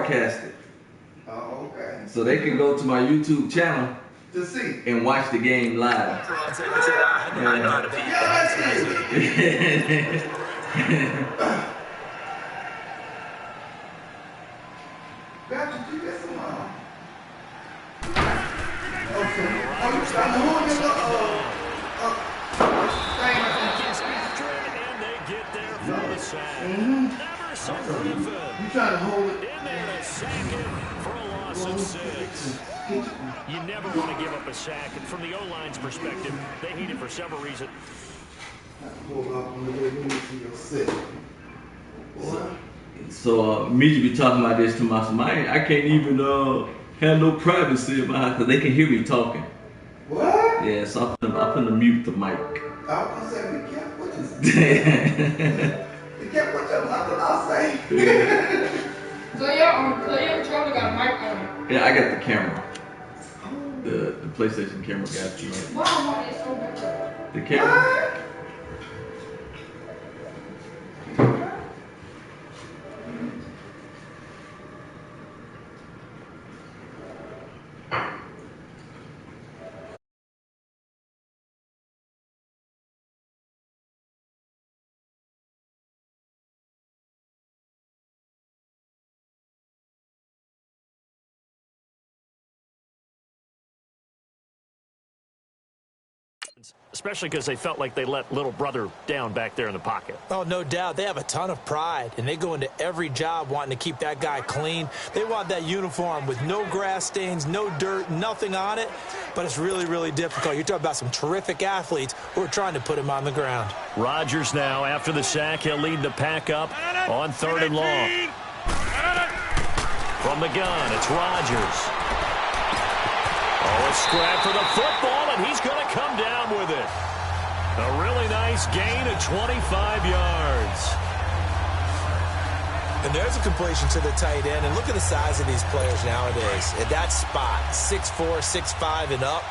broadcast it. Oh, okay. So they can go to my YouTube channel to see and watch the game live. I know how to be. Patrick, you get some okay. Oh, you trying to hold your and they get there for the sack. Never so prolific. You trying to hold it? In there to sack it for a loss of 6. You never want to give up a sack, and from the O-line's perspective, they hate it for several reasons. Hold up on the way you see your sit. So me be talking about this to myself. I can't even have no privacy in my house because they can hear me talking. What? Yeah, so I'm gonna mute the mic. I was gonna say, be careful what you say. Be careful what your mother I'll say. So your controller got a mic on it. Yeah, I got the camera. The PlayStation camera got you. Why is so much? The camera. What? Especially because they felt like they let little brother down back there in the pocket. Oh, no doubt. They have a ton of pride, and they go into every job wanting to keep that guy clean. They want that uniform with no grass stains, no dirt, nothing on it. But it's really, really difficult. You're talking about some terrific athletes who are trying to put him on the ground. Rodgers now, after the sack, he'll lead the pack up on 3rd and long. From the gun, it's Rodgers. Oh, a scrap for the football, and he's going to come down with it. A really nice gain of 25 yards. And there's a completion to the tight end. And look at the size of these players nowadays. At that spot, 6'4", 6'5", and up.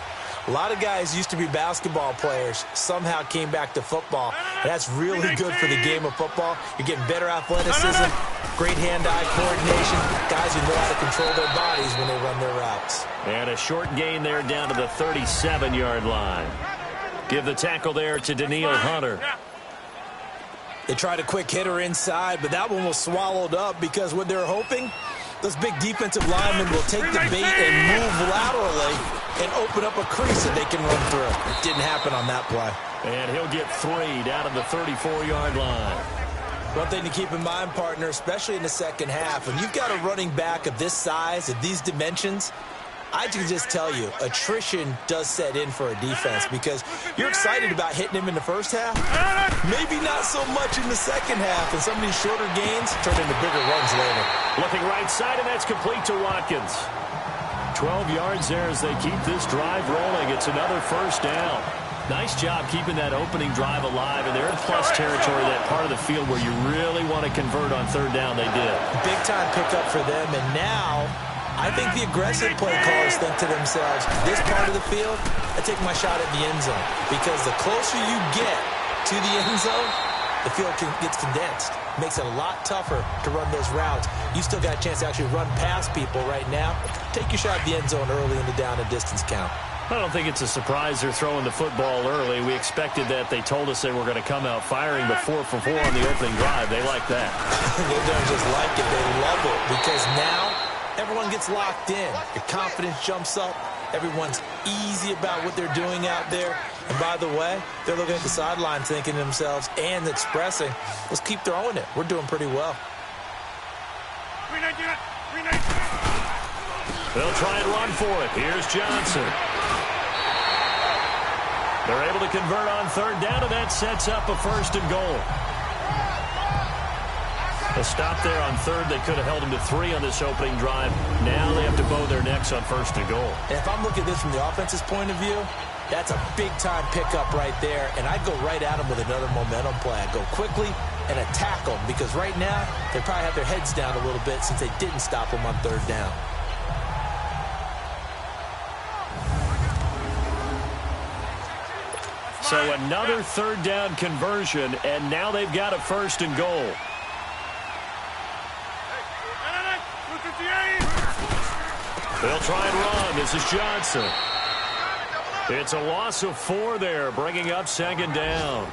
A lot of guys used to be basketball players, somehow came back to football. And that's really good for the game of football. You're getting better athleticism, great hand-eye coordination, guys who know how to control their bodies when they run their routes. And a short gain there down to the 37-yard line. Give the tackle there to Daniil Hunter. They tried a quick hitter inside, but that one was swallowed up because what they're hoping, those big defensive linemen will take the bait and move laterally and open up a crease that they can run through. It didn't happen on that play. And he'll get 3 down to the 34-yard line. One thing to keep in mind, partner, especially in the second half, when you've got a running back of this size, of these dimensions, I can just tell you, attrition does set in for a defense because you're excited about hitting him in the first half. Maybe not so much in the second half, and some of these shorter gains turn into bigger runs later. Looking right side, and that's complete to Watkins. 12 yards there as they keep this drive rolling. It's another first down. Nice job keeping that opening drive alive, and they're in plus territory, that part of the field where you really want to convert on 3rd down. They did. Big-time pickup for them, and now I think the aggressive play callers think to themselves, this part of the field, I take my shot at the end zone. Because the closer you get to the end zone, the field gets condensed. Makes it a lot tougher to run those routes. You still got a chance to actually run past people right now. Take your shot at the end zone early in the down and distance count. I don't think it's a surprise they're throwing the football early. We expected that. They told us they were going to come out firing, but 4 for 4 on the opening drive. They like that. They don't just like it. They love it because now everyone gets locked in. Your confidence jumps up. Everyone's easy about what they're doing out there. And by the way, they're looking at the sideline thinking to themselves and expressing, let's keep throwing it. We're doing pretty well. They'll try and run for it. Here's Johnson. They're able to convert on 3rd down, and that sets up a 1st and goal. A stop there on 3rd. They could have held them to 3 on this opening drive. Now they have to bow their necks on 1st and goal. And if I'm looking at this from the offense's point of view, that's a big-time pickup right there. And I'd go right at them with another momentum play. I'd go quickly and attack them because right now they probably have their heads down a little bit since they didn't stop them on 3rd down. So another 3rd down conversion, and now they've got a 1st and goal. They'll try and run. This is Johnson. It's a loss of 4 there, bringing up second down.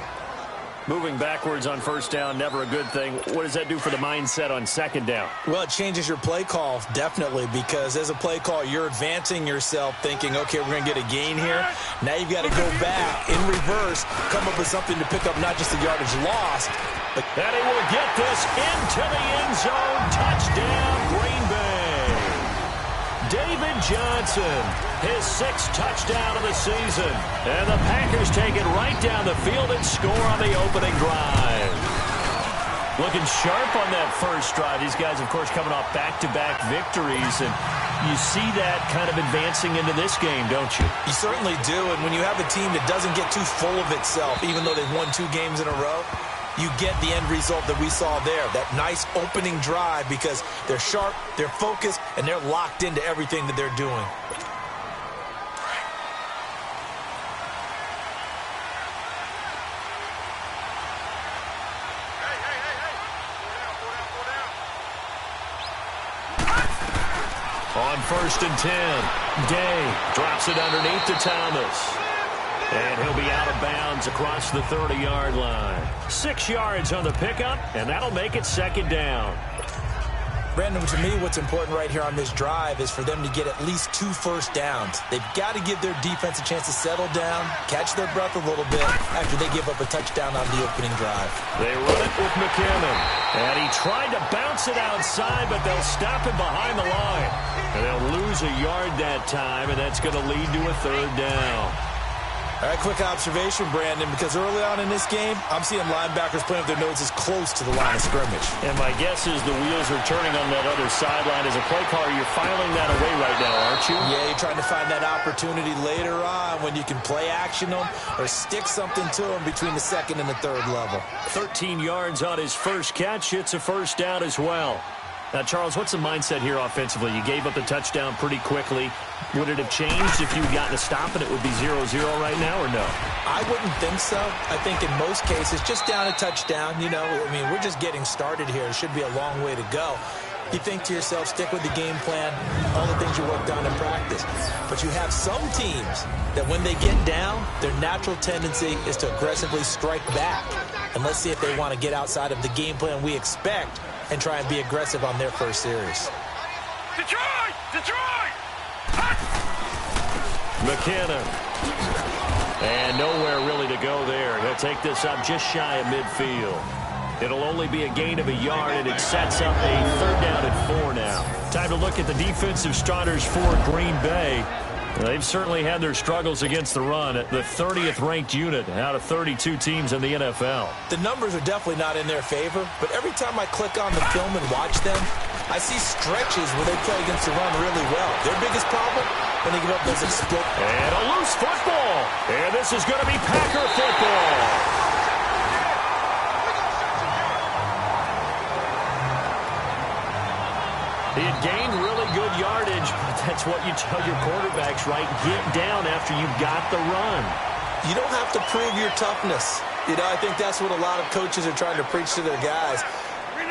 Moving backwards on first down, never a good thing. What does that do for the mindset on second down? Well, it changes your play call, definitely, because as a play call, you're advancing yourself thinking, okay, we're going to get a gain here. Now you've got to go back in reverse, come up with something to pick up not just the yardage lost, but and he will get this into the end zone. Touchdown, Green Bay. David Johnson, his 6th touchdown of the season. And the Packers take it right down the field and score on the opening drive. Looking sharp on that first drive. These guys, of course, coming off back-to-back victories. And you see that kind of advancing into this game, don't you? You certainly do. And when you have a team that doesn't get too full of itself, even though they've won 2 games in a row, you get the end result that we saw there, that nice opening drive, because they're sharp, they're focused, and they're locked into everything that they're doing. On 1st and 10, Day drops it underneath to Thomas. And he'll be out of bounds across the 30-yard line. 6 yards on the pickup, and that'll make it second down. Brandon, to me, what's important right here on this drive is for them to get at least 2 first downs. They've got to give their defense a chance to settle down, catch their breath a little bit after they give up a touchdown on the opening drive. They run it with McKinnon. And he tried to bounce it outside, but they'll stop him behind the line. And they'll lose a yard that time, and that's going to lead to a 3rd down. All right, quick observation, Brandon, because early on in this game, I'm seeing linebackers playing with their noses close to the line of scrimmage. And my guess is the wheels are turning on that other sideline. As a play caller, you're filing that away right now, aren't you? Yeah, you're trying to find that opportunity later on when you can play action them or stick something to them between the 2nd and the 3rd level. 13 yards on his first catch. It's a first down as well. Now, Charles, what's the mindset here offensively? You gave up the touchdown pretty quickly. Would it have changed if you had gotten a stop and it would be 0-0 right now, or no? I wouldn't think so. I think in most cases, just down a touchdown, you know, I mean, we're just getting started here. It should be a long way to go. You think to yourself, stick with the game plan, all the things you worked on in practice. But you have some teams that when they get down, their natural tendency is to aggressively strike back. And let's see if they want to get outside of the game plan we expect and try and be aggressive on their first series. Detroit! Detroit! McKinnon. And nowhere really to go there. He'll take this up just shy of midfield. It'll only be a gain of a yard, and it sets up a 3rd down and 4 now. Time to look at the defensive starters for Green Bay. They've certainly had their struggles against the run at the 30th ranked unit out of 32 teams in the NFL. The numbers are definitely not in their favor, but every time I click on the film and watch them, I see stretches where they play against the run really well. Their biggest problem, when they give up those explosive. And a loose football. And this is going to be Packer football. He had gained really good yardage, but that's what you tell your quarterbacks, right? Get down after you've got the run. You don't have to prove your toughness. You know, I think that's what a lot of coaches are trying to preach to their guys.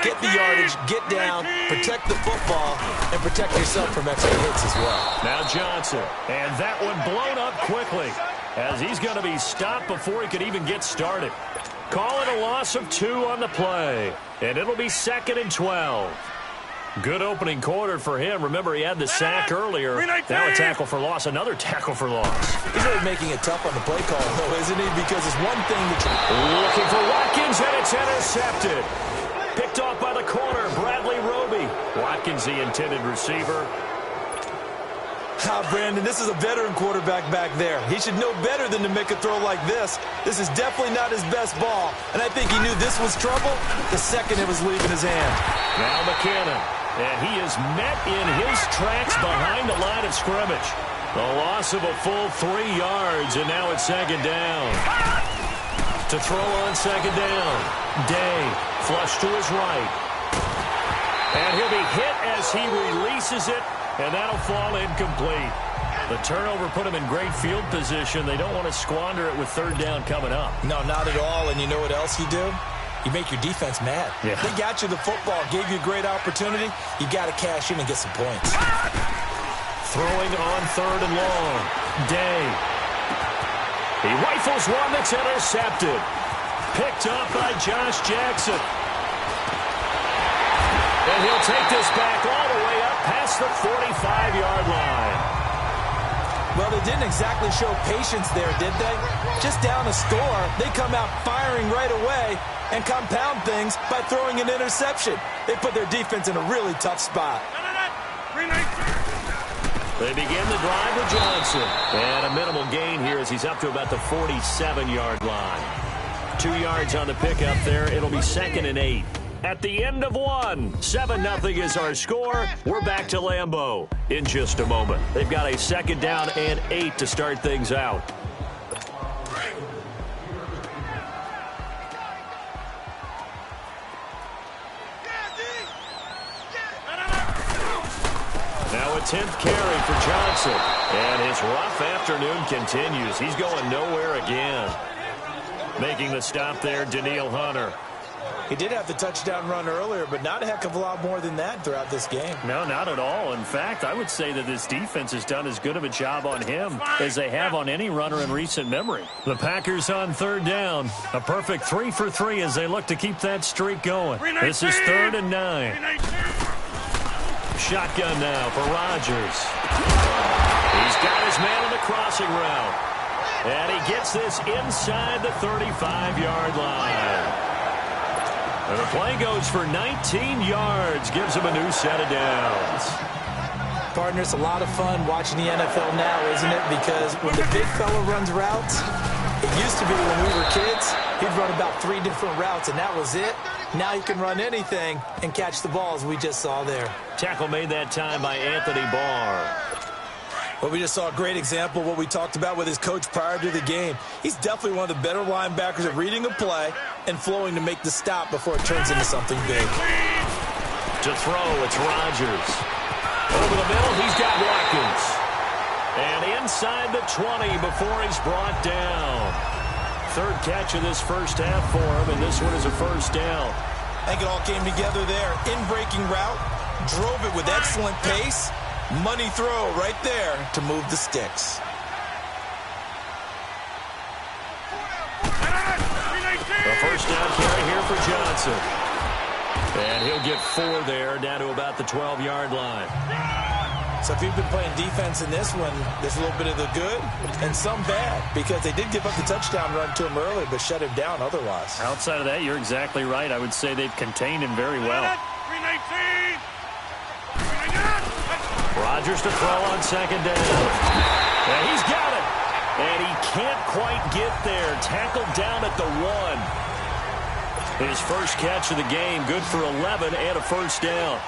Get the yardage, get down, protect the football, and protect yourself from extra hits as well. Now Johnson, and that one blown up quickly as he's going to be stopped before he could even get started. Call it a loss of 2 on the play, and it'll be 2nd and 12. Good opening quarter for him. Remember, he had the sack earlier. Now a tackle for loss, another tackle for loss. He's really making it tough on the play call, though, isn't he? Because it's one thing to try. Looking for Watkins, and it's intercepted. Picked off by the corner, Bradley Roby. Watkins, the intended receiver. Brandon, this is a veteran quarterback back there. He should know better than to make a throw like this. This is definitely not his best ball, and I think he knew this was trouble the second it was leaving his hand. Now McKinnon, and he is met in his tracks behind the line of scrimmage. The loss of a full 3 yards, and now it's 2nd down. To throw on 2nd down, Day, flush to his right. And he'll be hit as he releases it, and that'll fall incomplete. The turnover put him in great field position. They don't want to squander it with 3rd down coming up. No, not at all, and you know what else you do? You make your defense mad. Yeah. They got you the football, gave you a great opportunity. You got to cash in and get some points. Throwing on 3rd and long. Day. He rifles one that's intercepted. Picked up by Josh Jackson. And he'll take this back all the way up past the 45-yard line. Well, they didn't exactly show patience there, did they? Just down a score, they come out firing right away and compound things by throwing an interception. They put their defense in a really tough spot. They begin the drive with Johnson. And a minimal gain here as he's up to about the 47-yard line. 2 yards on the pickup there. It'll be 2nd and 8. At the end of one, 7-0 is our score. We're back to Lambeau in just a moment. They've got a 2nd down and 8 to start things out. Now a 10th carry for Johnson. And his rough afternoon continues. He's going nowhere again. Making the stop there, Danielle Hunter. He did have the touchdown run earlier, but not a heck of a lot more than that throughout this game. No, not at all. In fact, I would say that this defense has done as good of a job on him as they have on any runner in recent memory. The Packers on 3rd down. A perfect 3 for 3 as they look to keep that streak going. This is 3rd and 9. Shotgun now for Rodgers. He's got his man on the crossing route. And he gets this inside the 35-yard line. And the play goes for 19 yards, gives him a new set of downs. Partner, it's a lot of fun watching the NFL now, isn't it? Because when the big fella runs routes, it used to be when we were kids, he'd run about 3 different routes, and that was it. Now he can run anything and catch the balls we just saw there. Tackle made that time by Anthony Barr. Well, we just saw a great example of what we talked about with his coach prior to the game. He's definitely one of the better linebackers at reading a play and flowing to make the stop before it turns into something big. To throw, it's Rodgers. Over the middle, he's got Watkins. And inside the 20 before he's brought down. 3rd catch of this first half for him, and this one is a 1st down. I think it all came together there. In-breaking route, drove it with excellent pace. Money throw right there to move the sticks. The 1st down carry here for Johnson. And he'll get 4 there, down to about the 12-yard line. So if you've been playing defense in this one, there's a little bit of the good and some bad, because they did give up the touchdown run to him early, but shut him down otherwise. Outside of that, you're exactly right. I would say they've contained him very well. Rodgers to throw on 2nd down. And he's got it. And he can't quite get there. Tackled down at the 1. His first catch of the game, good for 11 and a 1st down.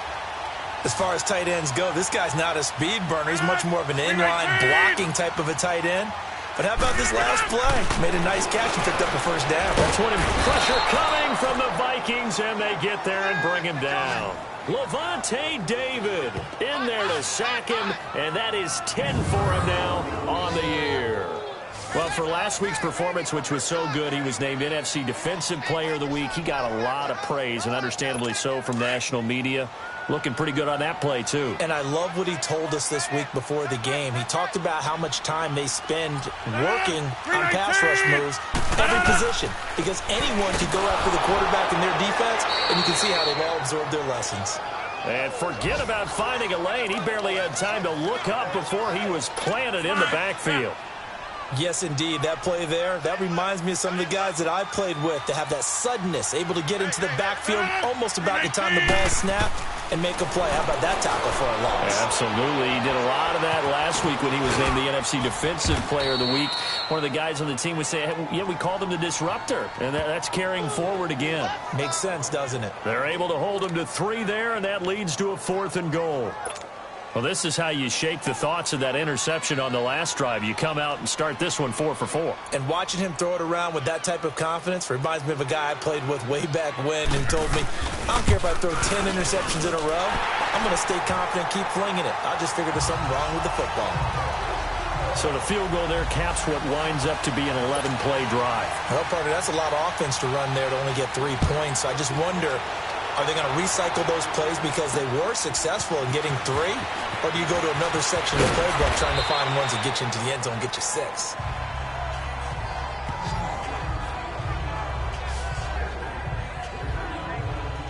As far as tight ends go, this guy's not a speed burner. He's much more of an inline blocking type of a tight end. But how about this last play? Made a nice catch and picked up a 1st down. That's what pressure coming from the Vikings, and they get there and bring him down. Levante David in there to sack him, and that is 10 for him now on the year. Well, for last week's performance, which was so good, he was named NFC Defensive Player of the Week. He got a lot of praise, and understandably so, from national media. Looking pretty good on that play, too. And I love what he told us this week before the game. He talked about how much time they spend working on pass rush moves, every position, because anyone can go after the quarterback in their defense, and you can see how they've all absorbed their lessons. And forget about finding a lane. He barely had time to look up before he was planted in the backfield. Yes, indeed. That play there, that reminds me of some of the guys that I played with to have that suddenness, able to get into the backfield almost about the time the ball snapped and make a play. How about that tackle for a loss? Absolutely. He did a lot of that last week when he was named the NFC Defensive Player of the Week. One of the guys on the team would say, hey, yeah, we called him the disruptor, and that's carrying forward again. Makes sense, doesn't it? They're able to hold him to 3 there, and that leads to a 4th and goal. Well, this is how you shake the thoughts of that interception on the last drive. You come out and start this one 4 for 4. And watching him throw it around with that type of confidence reminds me of a guy I played with way back when who told me, I don't care if I throw 10 interceptions in a row. I'm going to stay confident, keep flinging it. I just figured there's something wrong with the football. So the field goal there caps what winds up to be an 11-play drive. Well, partner, that's a lot of offense to run there to only get 3 points. I just wonder, Are they going to recycle those plays because they were successful in getting 3? Or do you go to another section of the playbook trying to find ones that get you into the end zone and get you 6?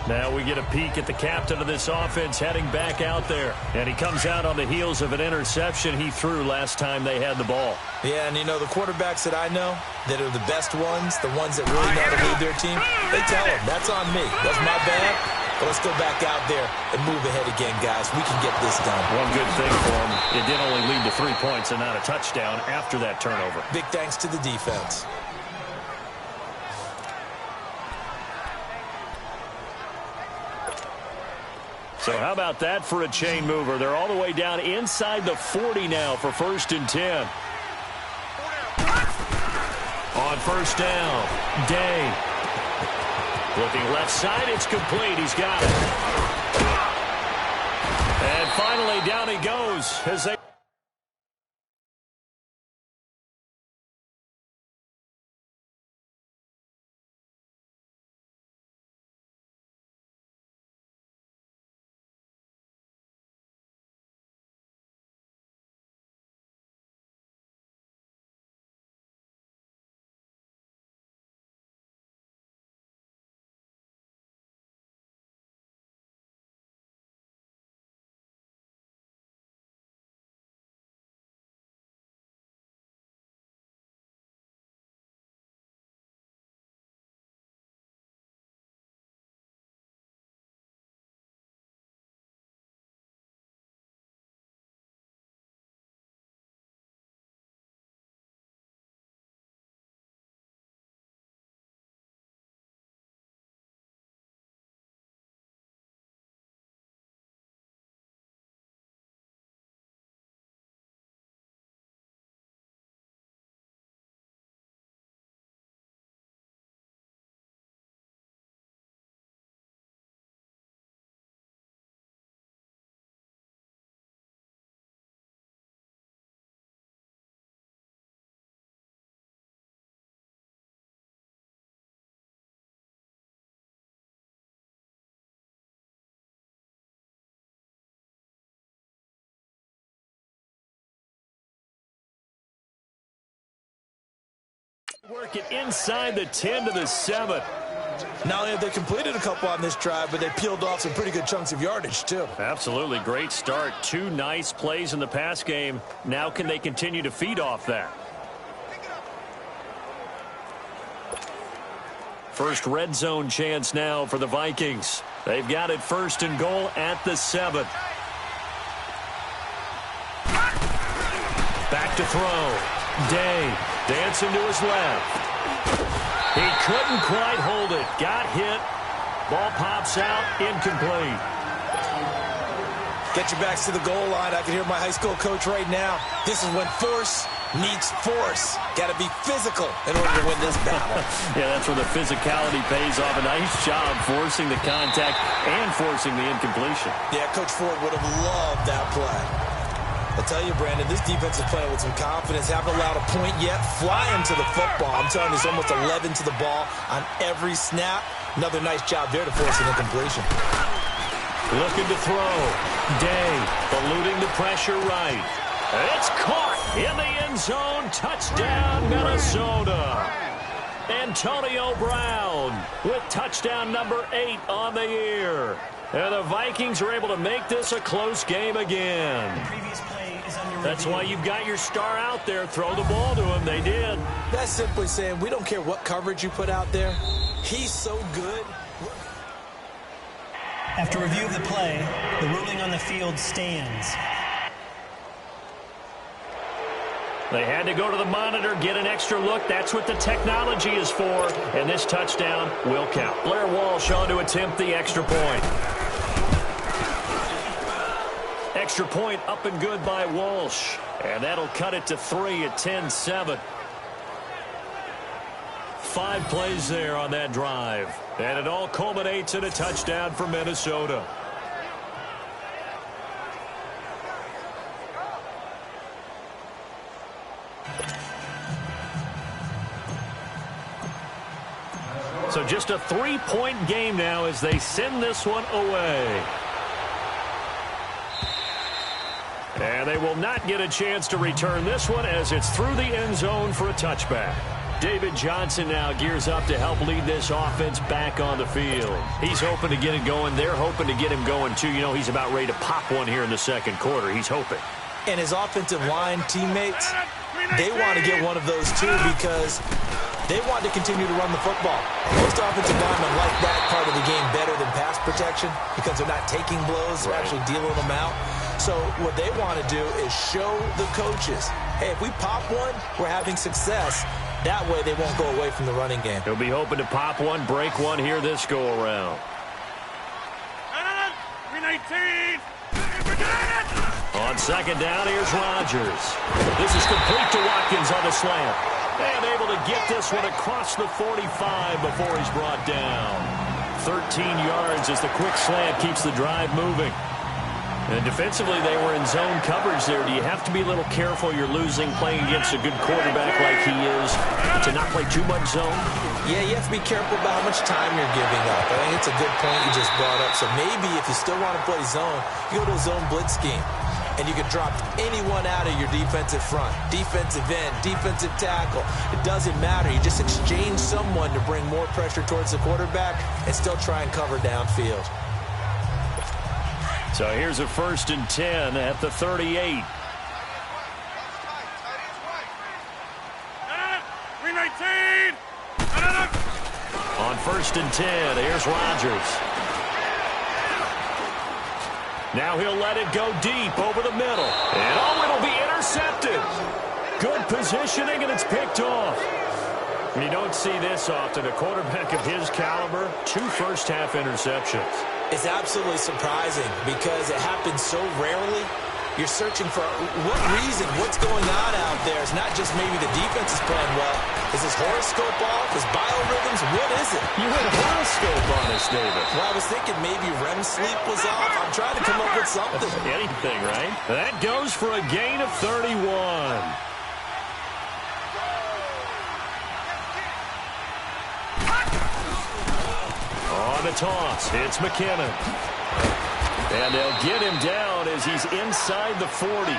Now we get a peek at the captain of this offense heading back out there. And he comes out on the heels of an interception he threw last time they had the ball. Yeah, and you know, the quarterbacks that I know that are the best ones, the ones that really know how to lead their team, they tell them, that's on me. That's my bad. But let's go back out there and move ahead again, guys. We can get this done. One good thing for him, it did only lead to 3 points and not a touchdown after that turnover. Big thanks to the defense. So how about that for a chain mover? They're all the way down inside the 40 now for 1st and 10. On 1st down, Day. Looking left side, it's complete. He's got it. And finally, down he goes as they... Work it inside the 10 to the 7. Not only have they completed a couple on this drive, but they peeled off some pretty good chunks of yardage, too. Absolutely. Great start. 2 nice plays in the pass game. Now can they continue to feed off that? First red zone chance now for the Vikings. They've got it 1st and goal at the 7. Back to throw. Day dancing to his left. He couldn't quite hold it. Got hit. Ball pops out. Incomplete. Get your backs to the goal line. I can hear my high school coach right now. This is when force meets force. Got to be physical in order to win this battle. Yeah, that's where the physicality pays off. A nice job forcing the contact and forcing the incompletion. Yeah, Coach Ford would have loved that play. I'll tell you, Brandon, this defense is playing with some confidence. Haven't allowed a point yet. Flying to the football. I'm telling you, it's almost 11 to the ball on every snap. Another nice job there to force an incompletion. Looking to throw. Day eluding the pressure right. It's caught in the end zone. Touchdown, Minnesota. Antonio Brown with touchdown number 8 on the year. And the Vikings are able to make this a close game again. That's why you've got your star out there. Throw the ball to him. They did. That's simply saying we don't care what coverage you put out there. He's so good. After review of the play, the ruling on the field stands. They had to go to the monitor, get an extra look. That's what the technology is for. And this touchdown will count. Blair Walsh on to attempt the extra point. Extra point up and good by Walsh. And that'll cut it to 3 at 10-7. 5 plays there on that drive. And it all culminates in a touchdown for Minnesota. So just a 3-point game now as they send this one away. And they will not get a chance to return this one as it's through the end zone for a touchback. David Johnson now gears up to help lead this offense back on the field. He's hoping to get it going. They're hoping to get him going, too. You know, he's about ready to pop one here in the second quarter. He's hoping. And his offensive line teammates, they want to get one of those, too, because they want to continue to run the football. Most offensive linemen like that part of the game better than pass protection because they're not taking blows. They're actually dealing them out. So what they want to do is show the coaches, hey, if we pop one, we're having success. That way they won't go away from the running game. He'll be hoping to pop one, break one here this go-around. On second down, here's Rodgers. This is complete to Watkins on the slant. And able to get this one across the 45 before he's brought down. 13 yards as the quick slant keeps the drive moving. And defensively, they were in zone coverage there. Do you have to be a little careful you're losing playing against a good quarterback like he is to not play too much zone? Yeah, you have to be careful about how much time you're giving up. I think it's a good point you just brought up. So maybe if you still want to play zone, you go to a zone blitz scheme. And you can drop anyone out of your defensive front, defensive end, defensive tackle. It doesn't matter. You just exchange someone to bring more pressure towards the quarterback and still try and cover downfield. So here's a 1st and 10 at the 38. On 1st and 10, here's Rodgers. Now he'll let it go deep over the middle. And it'll be intercepted. Good positioning, and it's picked off. You don't see this often. A quarterback of his caliber, 2 first-half interceptions. It's absolutely surprising because it happens so rarely. You're searching for what reason, what's going on out there. It's not just maybe the defense is playing well. Is his horoscope off? His biorhythms? What is it? You had a horoscope on us, David. Well, I was thinking maybe REM sleep was off. I'm trying to come up with something. Anything, right? That goes for a gain of 31. On the toss, it's McKinnon. And they'll get him down as he's inside the 40.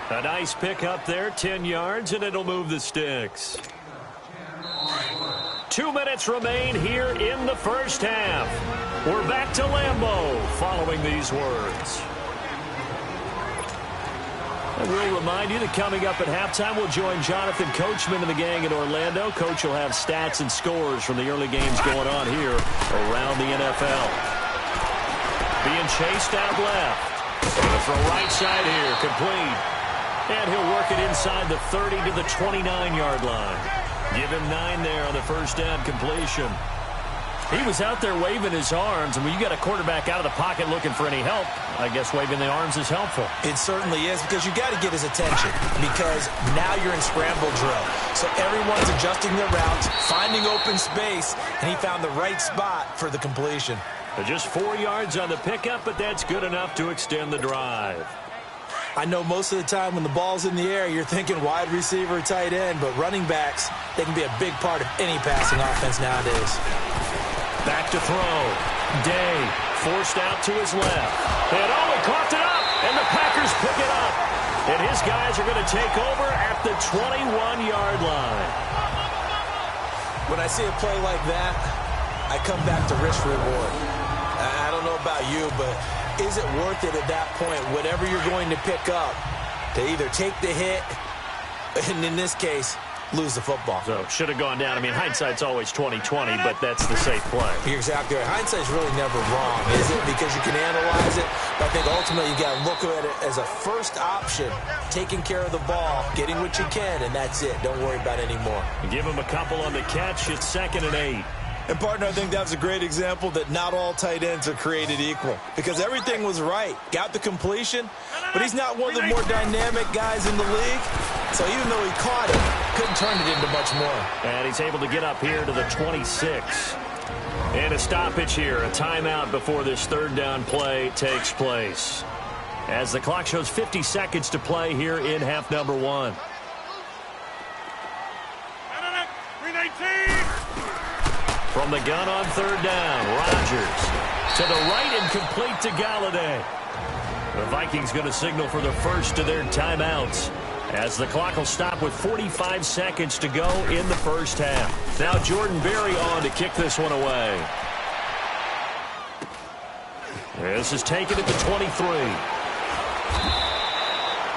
A nice pick up there, 10 yards, and it'll move the sticks. 2 minutes remain here in the first half. We're back to Lambeau following these words. And we'll remind you that coming up at halftime, we'll join Jonathan Coachman and the gang in Orlando. Coach will have stats and scores from the early games going on here around the NFL. Being chased out left. From right side here, complete. And he'll work it inside the 30 to the 29-yard line. Give him 9 there on the first down completion. He was out there waving his arms, and when you got a quarterback out of the pocket looking for any help, I guess waving the arms is helpful. It certainly is, because you got to get his attention, because now you're in scramble drill. So everyone's adjusting their routes, finding open space, and he found the right spot for the completion. But just 4 yards on the pickup, but that's good enough to extend the drive. I know most of the time when the ball's in the air, you're thinking wide receiver, tight end, but running backs, they can be a big part of any passing offense nowadays. Back to throw. Day forced out to his left. And he coughed it up, and the Packers pick it up. And his guys are going to take over at the 21-yard line. When I see a play like that, I come back to risk reward. I don't know about you, but is it worth it at that point, whatever you're going to pick up, to either take the hit, and in this case, lose the football? So should have gone down. I mean, hindsight's always 20/20, but that's the safe play. You're exactly right. Hindsight's really never wrong, is it? Because you can analyze it, but I think ultimately you got to look at it as a first option, taking care of the ball, getting what you can, and that's it. Don't worry about it anymore. Give him a couple on the catch. It's 2nd and 8. And, partner, I think that was a great example that not all tight ends are created equal, because everything was right. Got the completion, but he's not one of the more dynamic guys in the league. So even though he caught it, couldn't turn it into much more. And he's able to get up here to the 26. And a stoppage here, a timeout before this 3rd down play takes place. As the clock shows 50 seconds to play here in half number 1. From the gun on third down, Rodgers to the right and complete to Galladay. The Vikings going to signal for the first of their timeouts, as the clock will stop with 45 seconds to go in the first half. Now Jordan Berry on to kick this one away. This is taken at the 23.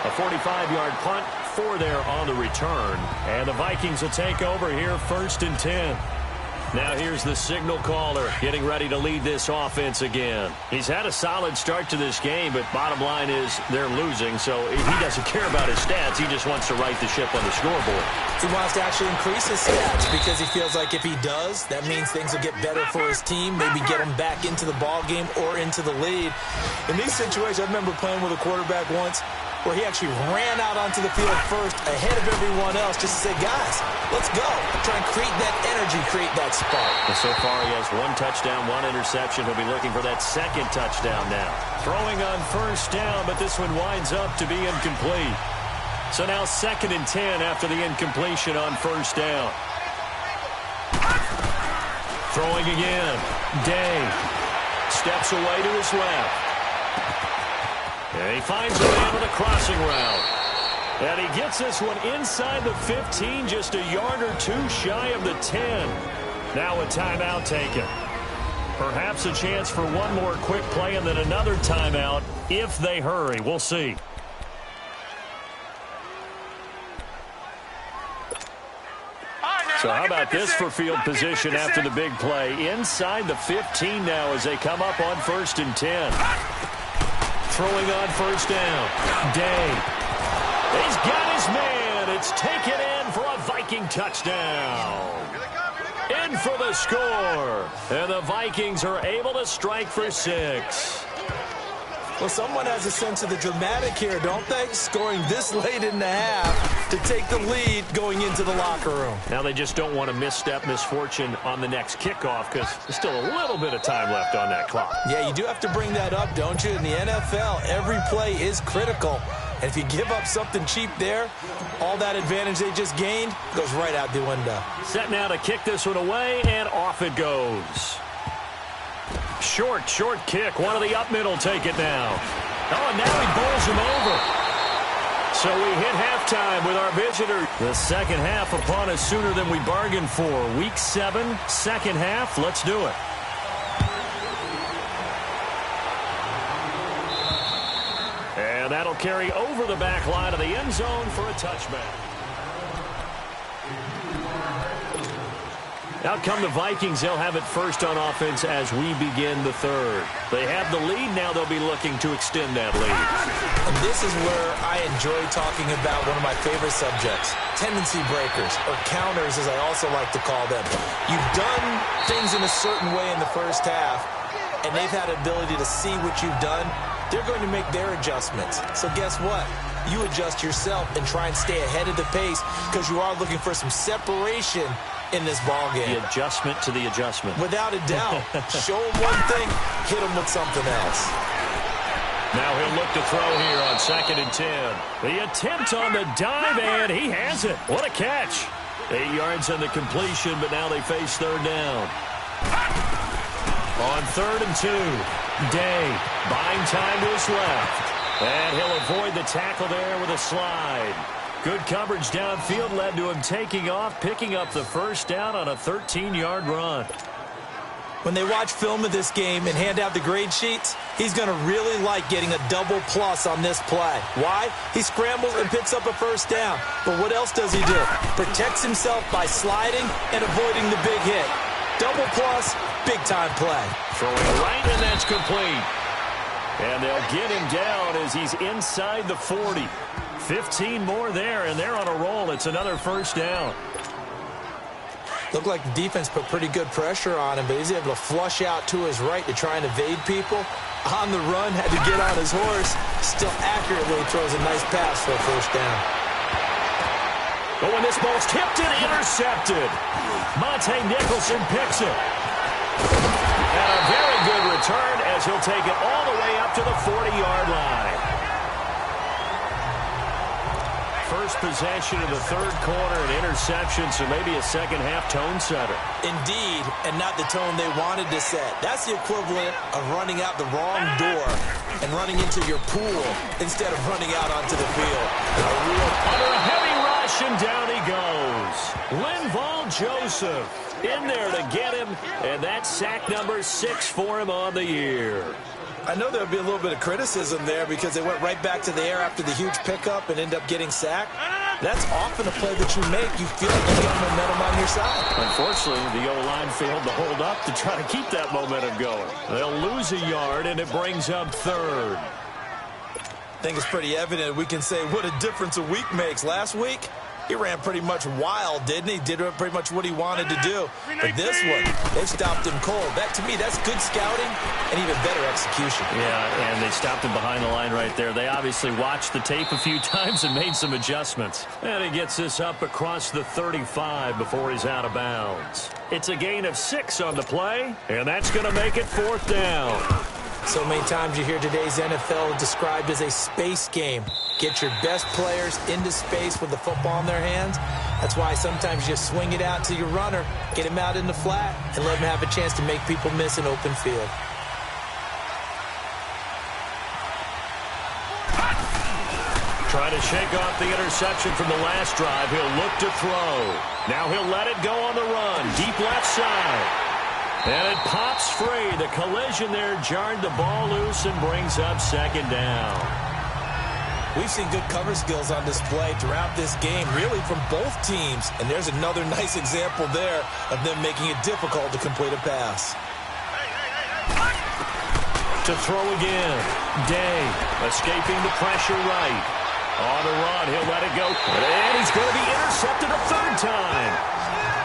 A 45-yard punt, 4 there on the return. And the Vikings will take over here, 1st and 10. Now here's the signal caller getting ready to lead this offense again. He's had a solid start to this game, but bottom line is they're losing, so he doesn't care about his stats. He just wants to right the ship on the scoreboard. He wants to actually increase his stats because he feels like if he does, that means things will get better for his team, maybe get him back into the ball game or into the lead. In these situations, I remember playing with a quarterback once where he actually ran out onto the field first ahead of everyone else just to say, guys, let's go. Try and create that energy, create that spark. And so far, he has 1 touchdown, 1 interception. He'll be looking for that 2nd touchdown now. Throwing on 1st down, but this one winds up to be incomplete. So now 2nd and 10 after the incompletion on 1st down. Throwing again. Day steps away to his left. And he finds a man with a crossing route. And he gets this one inside the 15, just a yard or 2 shy of the 10. Now a timeout taken. Perhaps a chance for one more quick play and then another timeout if they hurry. We'll see. So how about this for field position after the big play? Inside the 15 now as they come up on 1st and 10. Throwing on 1st down. Day. He's got his man. It's taken in for a Viking touchdown. In for the score. And the Vikings are able to strike for 6. Well, someone has a sense of the dramatic here, don't they? Scoring this late in the half to take the lead going into the locker room. Now they just don't want to misstep misfortune on the next kickoff because there's still a little bit of time left on that clock. Yeah, you do have to bring that up, don't you? In the NFL, every play is critical. And if you give up something cheap there, all that advantage they just gained goes right out the window. Set now to kick this one away, and off it goes. Short kick. One of the up middle take it now. Oh, and now he bowls him over. So we hit halftime with our visitor. The second half upon us sooner than we bargained for. Week 7, second half. Let's do it. And that'll carry over the back line of the end zone for a touchback. Out come the Vikings. They'll have it first on offense as we begin the third. They have the lead. Now they'll be looking to extend that lead. And this is where I enjoy talking about one of my favorite subjects, tendency breakers, or counters as I also like to call them. You've done things in a certain way in the first half, and they've had the ability to see what you've done. They're going to make their adjustments. So guess what? You adjust yourself and try and stay ahead of the pace because you are looking for some separation in this ball game. The adjustment to the adjustment. Without a doubt. Show him one thing, hit him with something else. Now he'll look to throw here on 2nd and 10. The attempt on the dive, and he has it. What a catch. 8 yards on the completion, but now they face 3rd down. On 3rd and 2, Day buying time to his left. And he'll avoid the tackle there with a slide. Good coverage downfield led to him taking off, picking up the first down on a 13-yard run. When they watch film of this game and hand out the grade sheets, he's going to really like getting a double plus on this play. Why? He scrambles and picks up a first down. But what else does he do? Protects himself by sliding and avoiding the big hit. Double plus, big-time play. Throwing right, and that's complete. And they'll get him down as he's inside the 40. 15 more there, and they're on a roll. It's another first down. Looked like the defense put pretty good pressure on him, but he's able to flush out to his right to try and evade people. On the run, had to get on his horse. Still accurately throws a nice pass for a first down. But when this ball's tipped and intercepted, Monte Nicholson picks it. And a very good return as he'll take it all the way up to the 40-yard line. first possession of the third quarter, an interception, so maybe a second-half tone setter. Indeed, and not the tone they wanted to set. That's the equivalent of running out the wrong door and running into your pool instead of running out onto the field. Under a heavy rush, and down he goes. Linval Joseph in there to get him, and that's sack number 6 for him on the year. I know there'll be a little bit of criticism there because they went right back to the air after the huge pickup and end up getting sacked. That's often a play that you make. You feel like you got momentum on your side. Unfortunately, the O-line failed to hold up to try to keep that momentum going. They'll lose a yard, and it brings up third. I think it's pretty evident we can say what a difference a week makes. Last week, he ran pretty much wild, didn't he? Did pretty much what he wanted to do. But this one, they stopped him cold. That, to me, that's good scouting and even better execution. Yeah, and they stopped him behind the line right there. They obviously watched the tape a few times and made some adjustments. And he gets this up across the 35 before he's out of bounds. It's a gain of 6 on the play, and that's going to make it 4th down. So many times you hear today's NFL described as a space game. Get your best players into space with the football in their hands. That's why sometimes you swing it out to your runner, get him out in the flat, and let him have a chance to make people miss an open field. Try to shake off the interception from the last drive. He'll look to throw. Now he'll let it go on the run. Deep left side. And it pops free. The collision there jarred the ball loose and brings up 2nd down. We've seen good cover skills on display throughout this game, really from both teams. And there's another nice example there of them making it difficult to complete a pass. To throw again. Day escaping the pressure right. On the run, he'll let it go. And he's going to be intercepted a 3rd time.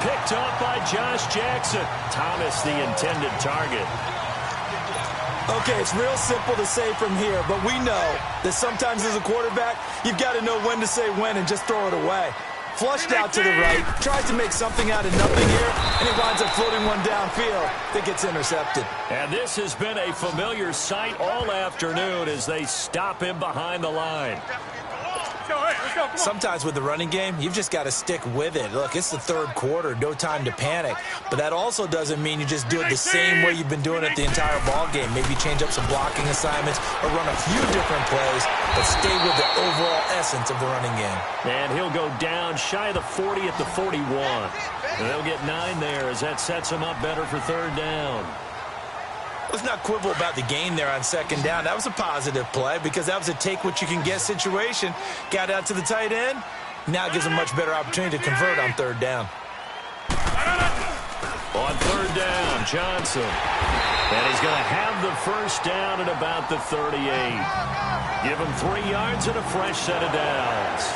Picked up by Josh Jackson. Thomas, the intended target. Okay, it's real simple to say from here, but we know that sometimes as a quarterback, you've got to know when to say when and just throw it away. Flushed out to the right, tries to make something out of nothing here, and he winds up floating one downfield that gets intercepted. And this has been a familiar sight all afternoon as they stop him behind the line. Sometimes with the running game, you've just got to stick with it. Look, it's the 3rd quarter, no time to panic. But that also doesn't mean you just do it the same way you've been doing it the entire ball game. Maybe change up some blocking assignments or run a few different plays, but stay with the overall essence of the running game. And he'll go down shy of the 40 at the 41. And they'll get 9 there as that sets him up better for 3rd down. Let's not quibble about the gain there on 2nd down. That was a positive play because that was a take-what-you-can-get situation. Got out to the tight end. Now it gives him a much better opportunity to convert on 3rd down. On 3rd down, Johnson. And he's going to have the 1st down at about the 38. Give him 3 yards and a fresh set of downs.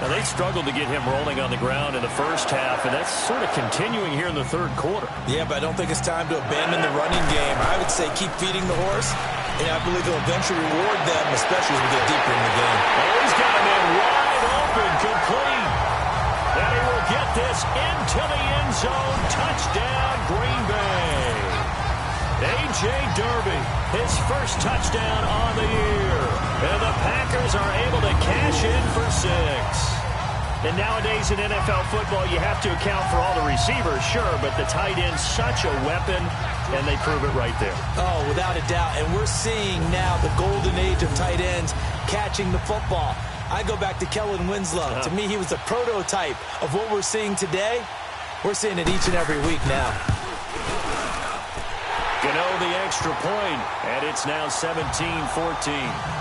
Now, they struggled to get him rolling on the ground in the first half, and that's sort of continuing here in the 3rd quarter. Yeah, but I don't think it's time to abandon the running game. I would say keep feeding the horse, and I believe he'll eventually reward them, especially as we get deeper in the game. Oh, he's got him in wide open, complete. And he will get this into the end zone. Touchdown, Green Bay. A.J. Derby, his first touchdown on the year. And the Packers are able to cash in for 6. And nowadays in NFL football, you have to account for all the receivers, sure, but the tight end's such a weapon, and they prove it right there. Oh, without a doubt. And we're seeing now the golden age of tight ends catching the football. I go back to Kellen Winslow. To me, he was a prototype of what we're seeing today. We're seeing it each and every week now. Gano the extra point, and it's now 17-14.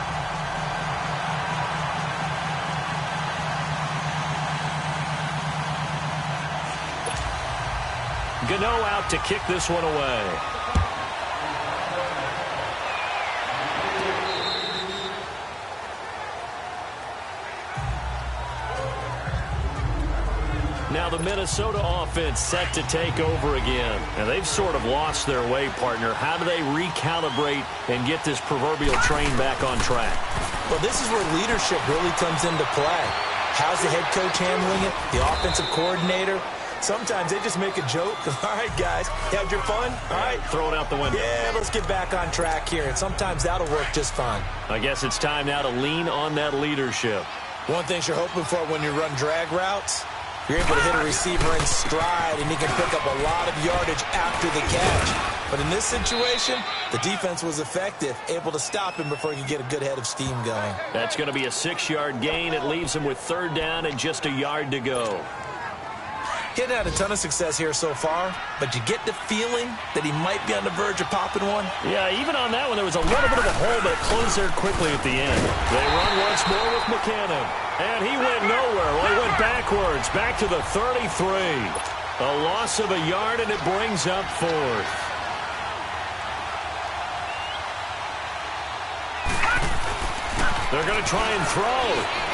Gano out to kick this one away. Now the Minnesota offense set to take over again. And they've sort of lost their way, partner. How do they recalibrate and get this proverbial train back on track? Well, this is where leadership really comes into play. How's the head coach handling it? The offensive coordinator? Sometimes they just make a joke. All right, guys, you had your fun? All right. Throw it out the window. Yeah, let's get back on track here. And sometimes that'll work just fine. I guess it's time now to lean on that leadership. One thing you're hoping for when you run drag routes, you're able to hit a receiver in stride, and he can pick up a lot of yardage after the catch. But in this situation, the defense was effective, able to stop him before he could get a good head of steam going. That's going to be a 6-yard gain. It leaves him with 3rd down and just a yard to go. He hadn't had a ton of success here so far, but you get the feeling that he might be on the verge of popping one. Yeah, even on that one, there was a little bit of a hole, but it closed there quickly at the end. They run once more with McKinnon. And he went nowhere. Well, he went backwards, back to the 33. A loss of a yard, and it brings up 4th. They're going to try and throw.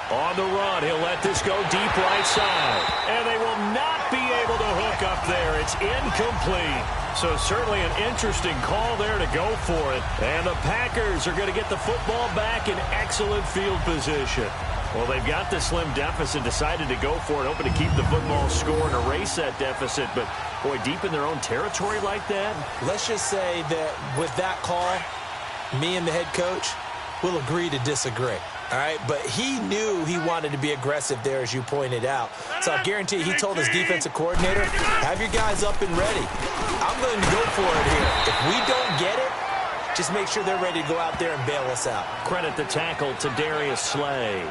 On the run, he'll let this go deep right side. And they will not be able to hook up there. It's incomplete. So certainly an interesting call there to go for it. And the Packers are going to get the football back in excellent field position. Well, they've got the slim deficit, decided to go for it, hoping to keep the football score and erase that deficit. But, boy, deep in their own territory like that. Let's just say that with that call, me and the head coach will agree to disagree. All right, but he knew he wanted to be aggressive there, as you pointed out. So I guarantee he told his defensive coordinator, have your guys up and ready. I'm going to go for it here. If we don't get it, just make sure they're ready to go out there and bail us out. Credit the tackle to Darius Slay.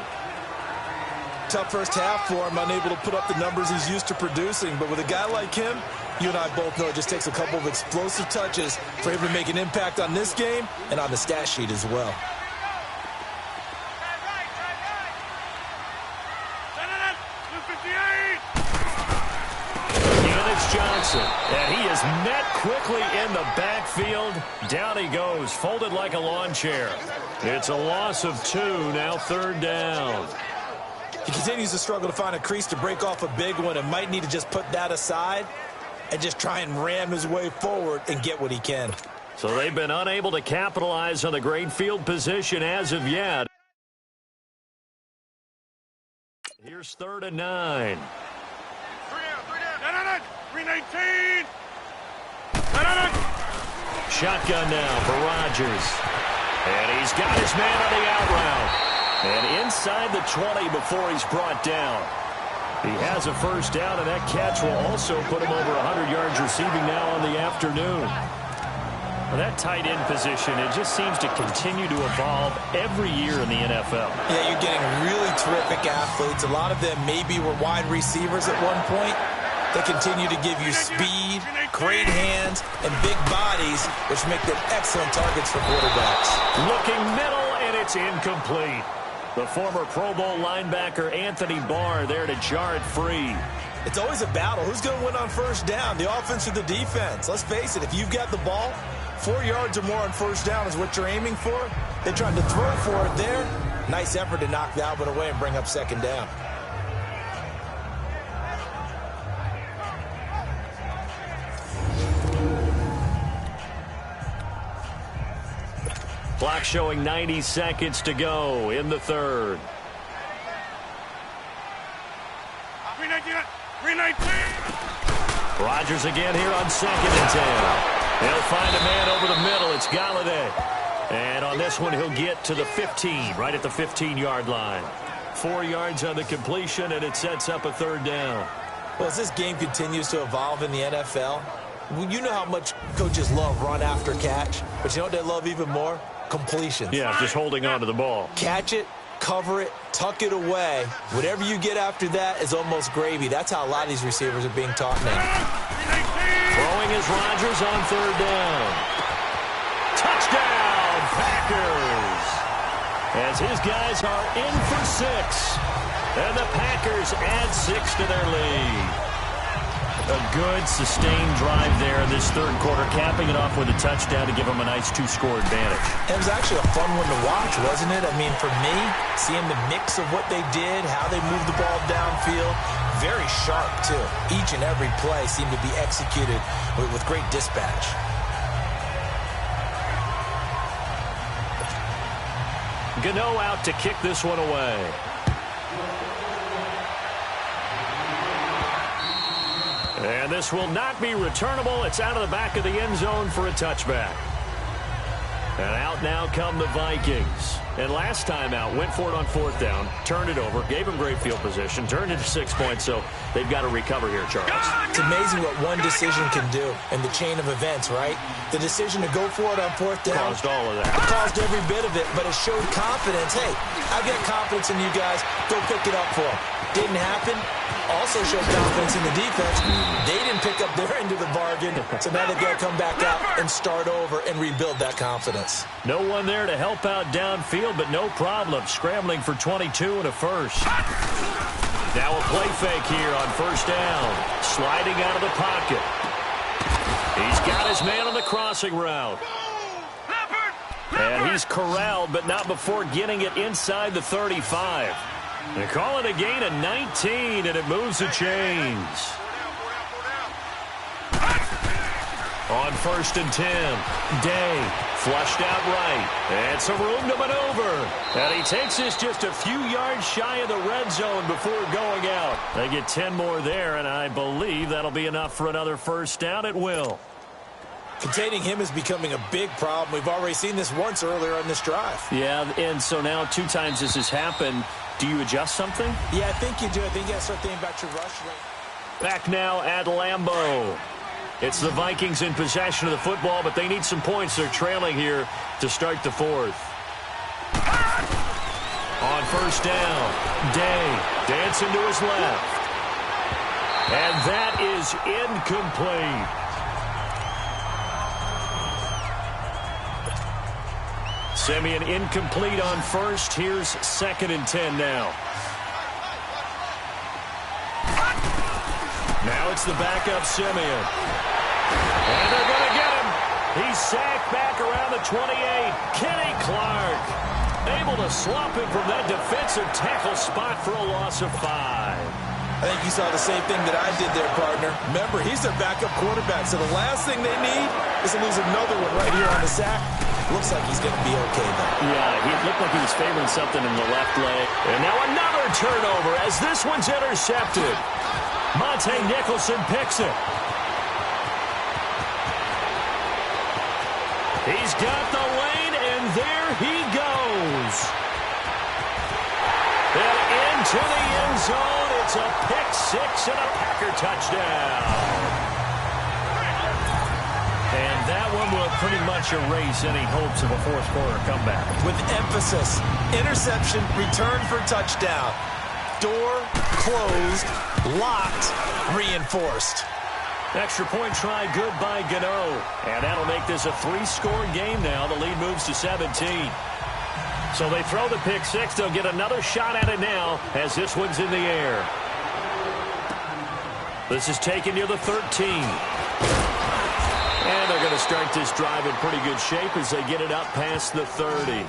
Tough first half for him, unable to put up the numbers he's used to producing. But with a guy like him, you and I both know it just takes a couple of explosive touches for him to make an impact on this game and on the stat sheet as well. Johnson, and he is met quickly in the backfield. Down he goes, folded like a lawn chair. It's a loss of 2, now 3rd down. He continues to struggle to find a crease to break off a big one and might need to just put that aside and just try and ram his way forward and get what he can. So they've been unable to capitalize on the great field position as of yet. Here's 3rd and 9. 319. Shotgun now for Rodgers. And he's got his man on the out route. And inside the 20 before he's brought down. He has a 1st down, and that catch will also put him over 100 yards receiving now on the afternoon. Well, that tight end position, it just seems to continue to evolve every year in the NFL. Yeah, you're getting really terrific athletes. A lot of them maybe were wide receivers at one point. They continue to give you speed, great hands, and big bodies, which make them excellent targets for quarterbacks. Looking middle, and it's incomplete. The former Pro Bowl linebacker Anthony Barr there to jar it free. It's always a battle. Who's going to win on 1st down, the offense or the defense? Let's face it, if you've got the ball, 4 yards or more on 1st down is what you're aiming for. They tried to throw for it there. Nice effort to knock that one away and bring up 2nd down. Clock showing 90 seconds to go in the 3rd. 319. Rodgers again here on 2nd and 10. They'll find a man over the middle. It's Galladay. And on this one, he'll get to the 15, right at the 15-yard line. 4 yards on the completion, and it sets up a 3rd down. Well, as this game continues to evolve in the NFL, you know how much coaches love run after catch, but you know what they love even more? Completions. Yeah, just holding on to the ball. Catch it, cover it, tuck it away. Whatever you get after that is almost gravy. That's how a lot of these receivers are being taught now. Throwing is Rodgers on 3rd down. Touchdown, Packers! As his guys are in for 6. And the Packers add 6 to their lead. A good, sustained drive there in this 3rd quarter, capping it off with a touchdown to give them a nice 2-score advantage. It was actually a fun one to watch, wasn't it? I mean, for me, seeing the mix of what they did, how they moved the ball downfield, very sharp, too. Each and every play seemed to be executed with great dispatch. Gano out to kick this one away. And this will not be returnable. It's out of the back of the end zone for a touchback. And out now come the Vikings. And last time out, went for it on 4th down, turned it over, gave them great field position, turned it to 6 points, so they've got to recover here, Charles. It's amazing what one decision can do in the chain of events, right? The decision to go for it on 4th down caused all of that. Caused every bit of it, but it showed confidence. Hey, I've got confidence in you guys. Go pick it up for them. Didn't happen. Also showed confidence in the defense. They didn't pick up their end of the bargain, so now they've got to come back out and start over and rebuild that confidence. No one there to help out downfield, but no problem. Scrambling for 22 and a first. Now a play fake here on 1st down. Sliding out of the pocket. He's got his man on the crossing route. And he's corralled, but not before getting it inside the 35. They call it a gain of 19, and it moves the chains. On 1st and 10, Day flushed out right. And some room to maneuver. And he takes this just a few yards shy of the red zone before going out. They get 10 more there, and I believe that'll be enough for another 1st down at will. Containing him is becoming a big problem. We've already seen this once earlier on this drive. Yeah, and so now 2 times this has happened. Do you adjust something? Yeah, I think you do. I think you got to start thinking about your rush rate. Back now at Lambeau. It's the Vikings in possession of the football, but they need some points. They're trailing here to start the 4th. On 1st down, Day dancing to his left. And that is incomplete. Simeon incomplete on 1st. Here's 2nd and 10 now. Now it's the backup Simeon. And they're going to get him. He's sacked back around the 28. Kenny Clark able to slump him from that defensive tackle spot for a loss of 5. I think you saw the same thing that I did there, partner. Remember, he's their backup quarterback, so the last thing they need is to lose another one right here on the sack. Looks like he's going to be okay, though. Yeah, he looked like he was favoring something in the left leg. And now another turnover as this one's intercepted. Monte Nicholson picks it. He's got the lane, and there he goes. And into the end zone. It's a pick 6 and a Packer touchdown. And that one will pretty much erase any hopes of a 4th quarter comeback. With emphasis, interception, return for touchdown. Door closed, locked, reinforced. Extra point try good by Gano. And that'll make this a 3-score game now. The lead moves to 17. So they throw the pick 6. They'll get another shot at it now as this one's in the air. This is taken near the 13. And they're going to start this drive in pretty good shape as they get it up past the 30.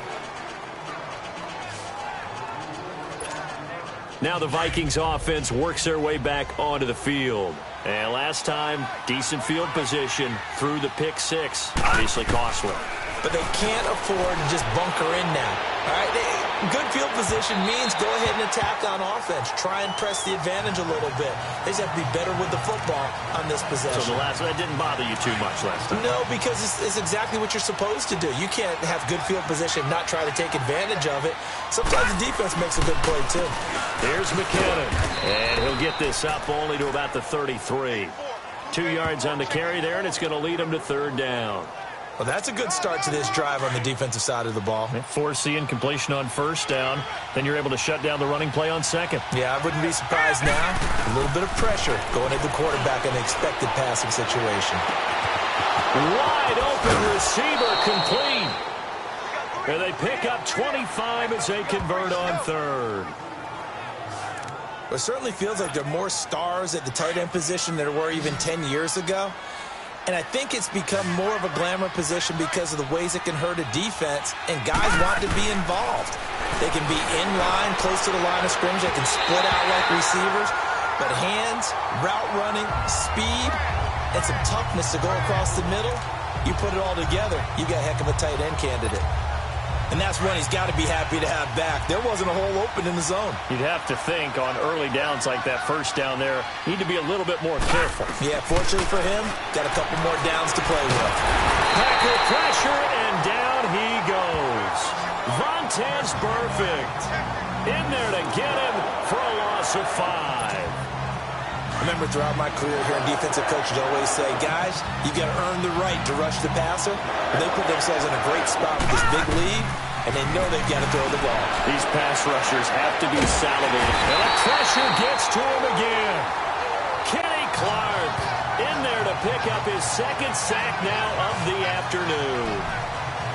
Now the Vikings offense works their way back onto the field. And last time, decent field position through the pick 6. Obviously costly. But they can't afford to just bunker in now. All right, good field position means go ahead and attack on offense. Try and press the advantage a little bit. They just have to be better with the football on this possession. So that didn't bother you too much last time? No, because it's exactly what you're supposed to do. You can't have good field position, not try to take advantage of it. Sometimes the defense makes a good play, too. Here's McKinnon, and he'll get this up only to about the 33. 2 yards on the carry there, and it's going to lead him to 3rd down. Well, that's a good start to this drive on the defensive side of the ball. Force the incompletion on 1st down. Then you're able to shut down the running play on 2nd. Yeah, I wouldn't be surprised now. A little bit of pressure going at the quarterback in an expected passing situation. Wide open receiver complete. And they pick up 25 as they convert on 3rd. It certainly feels like there are more stars at the tight end position than there were even 10 years ago. And I think it's become more of a glamour position because of the ways it can hurt a defense, and guys want to be involved. They can be in line, close to the line of scrimmage. They can split out like receivers. But hands, route running, speed, and some toughness to go across the middle, you put it all together, you got a heck of a tight end candidate. And that's one he's got to be happy to have back. There wasn't a hole open in the zone. You'd have to think on early downs like that 1st down there, need to be a little bit more careful. Yeah, fortunately for him, got a couple more downs to play with. Packer pressure, and down he Montez perfect. In there to get him for a loss of 5. I remember throughout my career here in defensive coaches always say, guys, you got to earn the right to rush the passer. And they put themselves in a great spot with this big lead, and they know they've got to throw the ball. These pass rushers have to be salivating. And the pressure gets to him again. Kenny Clark in there to pick up his second sack now of the afternoon.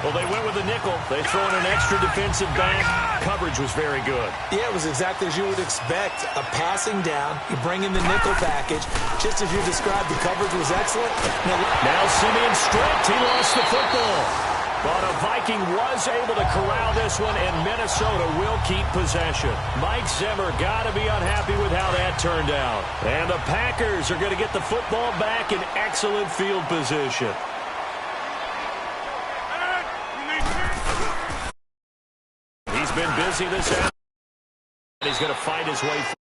Well, they went with a nickel. They throw in an extra defensive back. Coverage was very good. Yeah, it was exactly as you would expect. A passing down. You bring in the nickel package. Just as you described, the coverage was excellent. Now Simeon stripped. He lost the football. But a Viking was able to corral this one, and Minnesota will keep possession. Mike Zimmer got to be unhappy with how that turned out. And the Packers are going to get the football back in excellent field position. He's been busy this afternoon. He's going to fight his way.